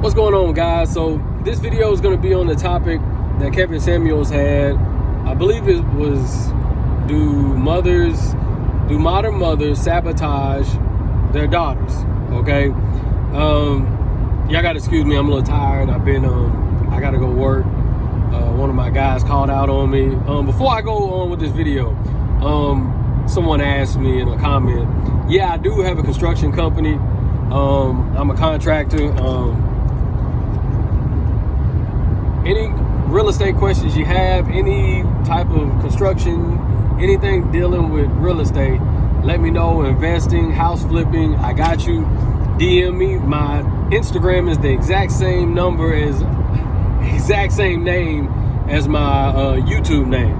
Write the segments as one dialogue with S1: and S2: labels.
S1: What's going on, guys? So this video is going to be on the topic that Kevin Samuels had. I believe it was, do modern mothers sabotage their daughters? Okay. Y'all gotta excuse me, I'm a little tired. I gotta go work. One of my guys called out on me. Before I go on with this video, someone asked me in a comment, yeah, I do have a construction company. I'm a contractor. Any real estate questions you have, any type of construction, anything dealing with real estate, let me know. Investing, house flipping, I got you. DM me. My Instagram is the exact same name as my YouTube name.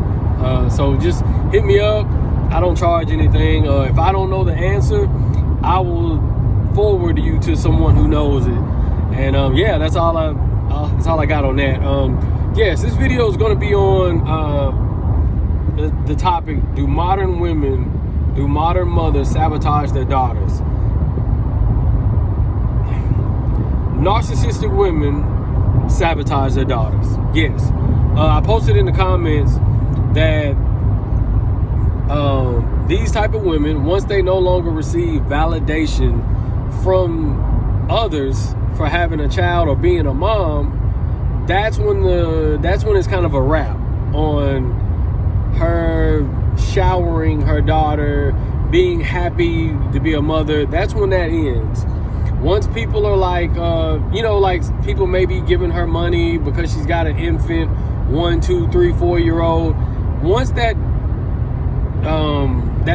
S1: So just hit me up. I don't charge anything. If I don't know the answer, I will forward you to someone who knows it. And yeah, that's all I got on that. Yes, this video is going to be on the topic: do modern mothers sabotage their daughters? Narcissistic women sabotage their daughters. Yes. I posted in the comments that these type of women, once they no longer receive validation from others for having a child or being a mom, that's when it's kind of a wrap on her showering her daughter, being happy to be a mother. That's when that ends. Once people are like, like people may be giving her money because she's got an infant, 1, 2, 3, 4-year-old. Once that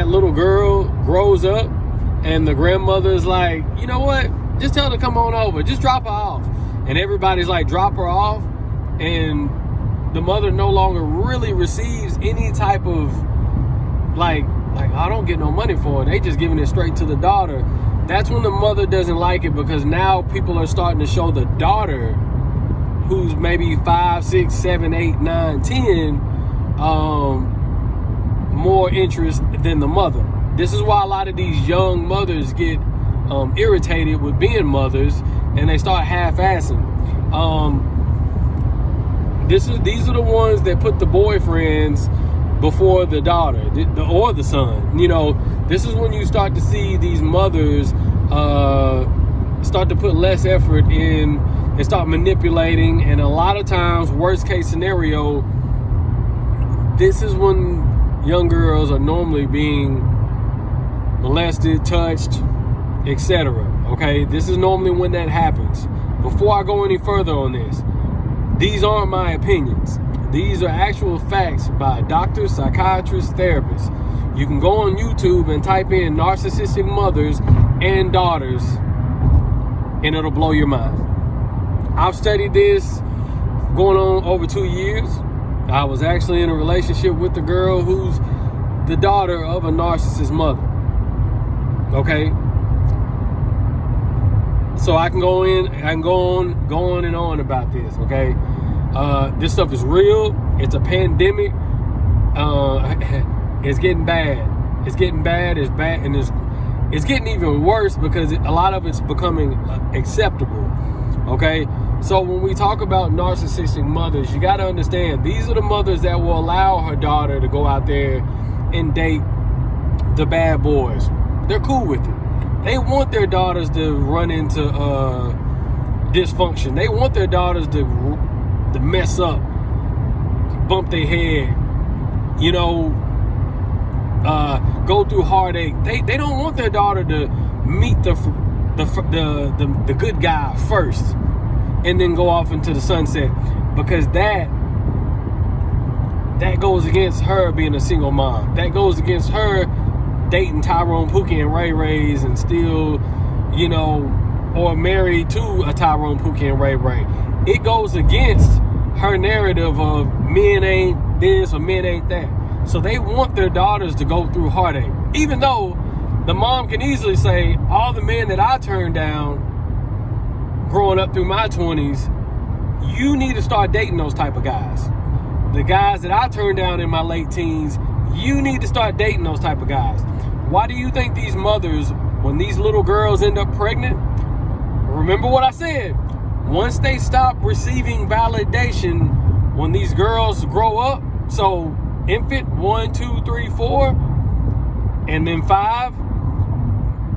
S1: little girl grows up and the grandmother's like, you know what? Just tell her to come on over. Just drop her off. And everybody's like, drop her off. And the mother no longer really receives any type of like I don't get no money for it. They just giving it straight to the daughter. That's when the mother doesn't like it, because now people are starting to show the daughter, who's maybe 5, 6, 7, 8, 9, 10, more interest than the mother. This is why a lot of these young mothers get irritated with being mothers, and they start half-assing. These are the ones that put the boyfriends before the daughter or the son. You know, this is when you start to see these mothers start to put less effort in and start manipulating. And a lot of times, worst case scenario, this is when young girls are normally being molested, touched, etc. Okay, this is normally when that happens. Before I go any further on this, these aren't my opinions. These are actual facts by doctors, psychiatrists, therapists. You can go on YouTube and type in narcissistic mothers and daughters, and it'll blow your mind. I've studied this going on over 2 years. I was actually in a relationship with a girl who's the daughter of a narcissist mother. Okay? So I can go on and on about this, okay? This stuff is real. It's a pandemic. It's getting bad. It's getting bad. It's bad, and it's getting even worse because a lot of it's becoming acceptable. Okay, so when we talk about narcissistic mothers, you got to understand, these are the mothers that will allow her daughter to go out there and date the bad boys. They're cool with it. They want their daughters to run into dysfunction. They want their daughters to mess up, bump their head, go through heartache. They don't want their daughter to meet the good guy first and then go off into the sunset, because that goes against her being a single mom. That goes against her dating Tyrone, Pookie, and Ray Rays and still, or married to a Tyrone, Pookie, and Ray Ray. It goes against her narrative of men ain't this or men ain't that. So they want their daughters to go through heartache, even though the mom can easily say, all the men that I turned down growing up through my 20s, you need to start dating those type of guys. The guys that I turned down in my late teens, you need to start dating those type of guys. Why do you think these mothers, when these little girls end up pregnant, remember what I said, once they stop receiving validation, when these girls grow up, so infant 1, 2, 3, 4, and then 5.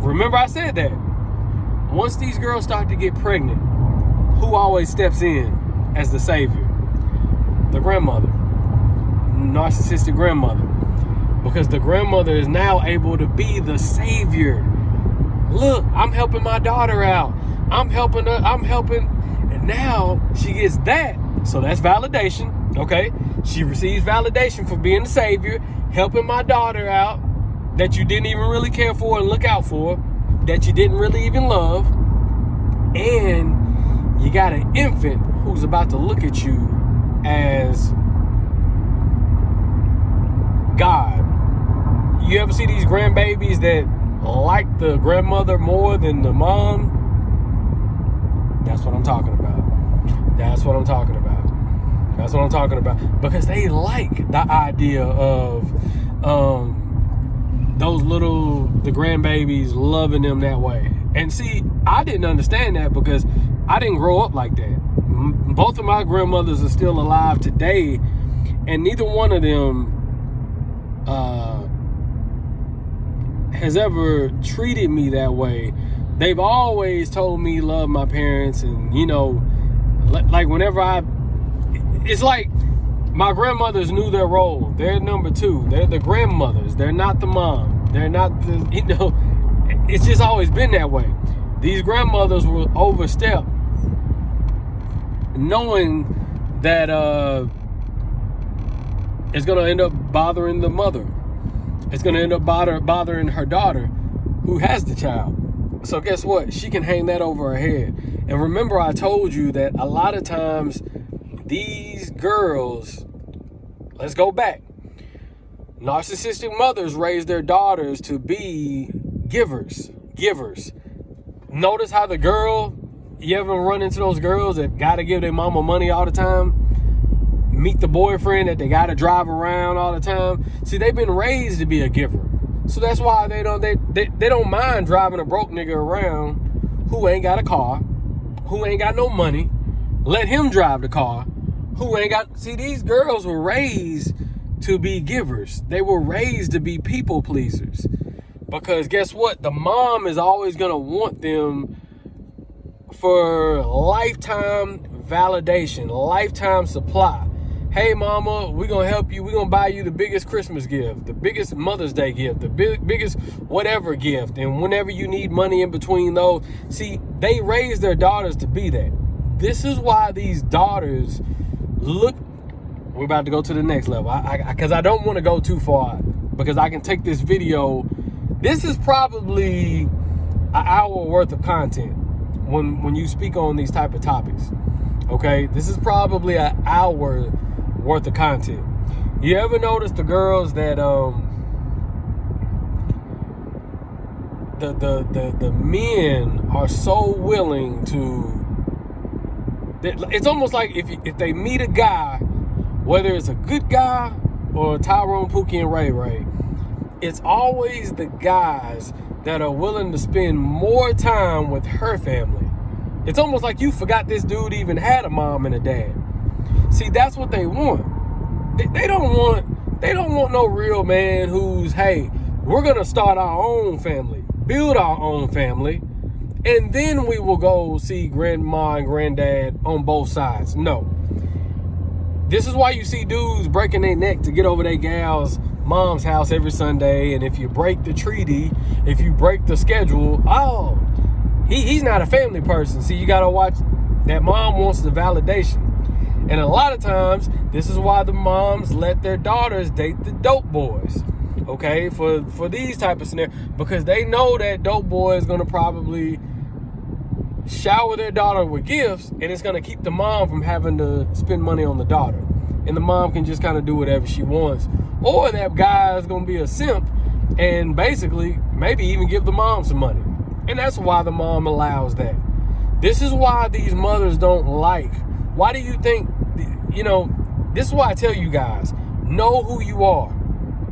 S1: Remember I said that. Once these girls start to get pregnant, who always steps in as the savior? The grandmother. Narcissistic grandmother. Because the grandmother is now able to be the savior. Look, I'm helping my daughter out. I'm helping her. And now she gets that. So that's validation. Okay. She receives validation for being the savior, helping my daughter out that you didn't even really care for and look out for, that you didn't really even love. And you got an infant who's about to look at you as God. You ever see these grandbabies that like the grandmother more than the mom? That's what I'm talking about. That's what I'm talking about. That's what I'm talking about. Because they like the idea of the grandbabies loving them that way. And see, I didn't understand that because I didn't grow up like that. Both of my grandmothers are still alive today, and neither one of them has ever treated me that way. They've always told me love my parents, and like whenever it's like my grandmothers knew their role. They're number 2. They're the grandmothers. They're not the mom. They're not the, it's just always been that way. These grandmothers will overstep knowing that it's going to end up bothering the mother. It's going to end up bothering her daughter who has the child. So guess what? She can hang that over her head. And remember, I told you that a lot of times these girls, let's go back. Narcissistic mothers raise their daughters to be givers. Notice how the girl, you ever run into those girls that got to give their mama money all the time? Meet the boyfriend that they got to drive around all the time. See, they've been raised to be a giver. So that's why they don't mind driving a broke nigga around who ain't got a car, who ain't got no money. Let him drive the car. Who ain't got... See, these girls were raised to be givers. They were raised to be people pleasers. Because guess what? The mom is always going to want them for lifetime validation, lifetime supply. Hey, mama, we're going to help you. We're going to buy you the biggest Christmas gift, the biggest Mother's Day gift, the biggest whatever gift. And whenever you need money in between those, see, they raise their daughters to be that. This is why these daughters look... We're about to go to the next level. Because I don't want to go too far. Because I can take this video... This is probably an hour worth of content when you speak on these type of topics. Okay? This is probably an hour worth of content. You ever notice the girls that the men are so willing to... It's almost like if they meet a guy, whether it's a good guy or Tyrone, Pookie, and Ray Ray, it's always the guys that are willing to spend more time with her family. It's almost like you forgot this dude even had a mom and a dad. See, that's what they want. They don't want no real man who's, hey, we're gonna start our own family, build our own family, and then we will go see grandma and granddad on both sides. No. This is why you see dudes breaking their neck to get over their gal's mom's house every Sunday. And if you break the treaty, if you break the schedule, oh, he's not a family person. See, you got to watch that. Mom wants the validation. And a lot of times, this is why the moms let their daughters date the dope boys. Okay, for these type of scenarios. Because they know that dope boy is going to probably shower their daughter with gifts, and it's going to keep the mom from having to spend money on the daughter. And the mom can just kind of do whatever she wants. Or that guy is going to be a simp and basically maybe even give the mom some money. And that's why the mom allows that. This is why these mothers don't like. Why do you think, this is why I tell you guys, know who you are.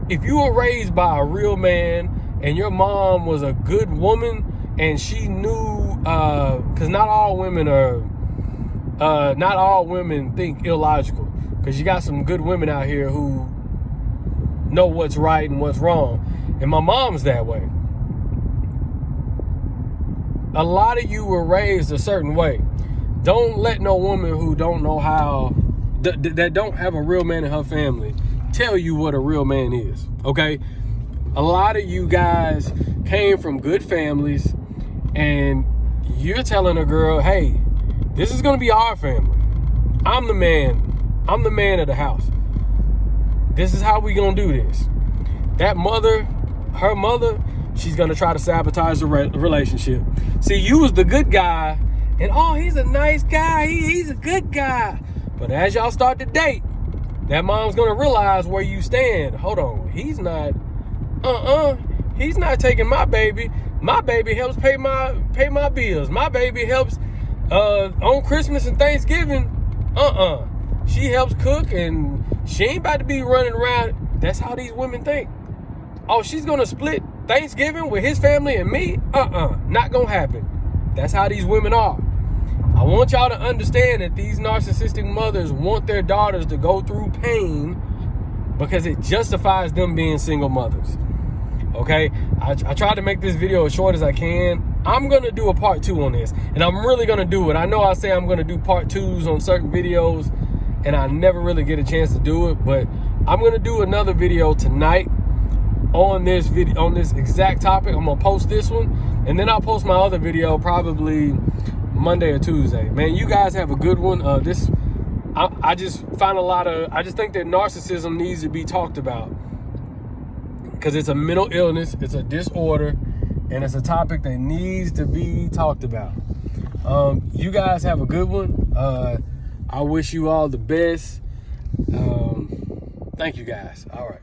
S1: If you were raised by a real man and your mom was a good woman and she knew, because not all women are not all women think illogical, because you got some good women out here who know what's right and what's wrong. And my mom's that way. A lot of you were raised a certain way. Don't let no woman who don't know how, that don't have a real man in her family, tell you what a real man is, okay? A lot of you guys came from good families, and you're telling a girl, hey, this is gonna be our family. I'm the man of the house. This is how we gonna do this. That mother, her mother, she's gonna try to sabotage the relationship. See, you was the good guy, and oh, he's a nice guy, he's a good guy. But as y'all start to date, that mom's gonna realize where you stand. Hold on, he's not taking my baby. My baby helps pay my bills. My baby helps on Christmas and Thanksgiving. She helps cook, and she ain't about to be running around. That's how these women think. Oh, she's gonna split Thanksgiving with his family and me? Not gonna happen. That's how these women are. I want y'all to understand that these narcissistic mothers want their daughters to go through pain because it justifies them being single mothers. Okay? I tried to make this video as short as I can. I'm going to do a part 2 on this, and I'm really going to do it. I know I say I'm going to do part 2s on certain videos, and I never really get a chance to do it, but I'm going to do another video tonight on this video, on this exact topic. I'm going to post this one, and then I'll post my other video probably Monday or Tuesday. Man, you guys have a good one. I just find I just think that narcissism needs to be talked about, because it's a mental illness, it's a disorder, and it's a topic that needs to be talked about. You guys have a good one. I wish you all the best. Thank you guys. All right.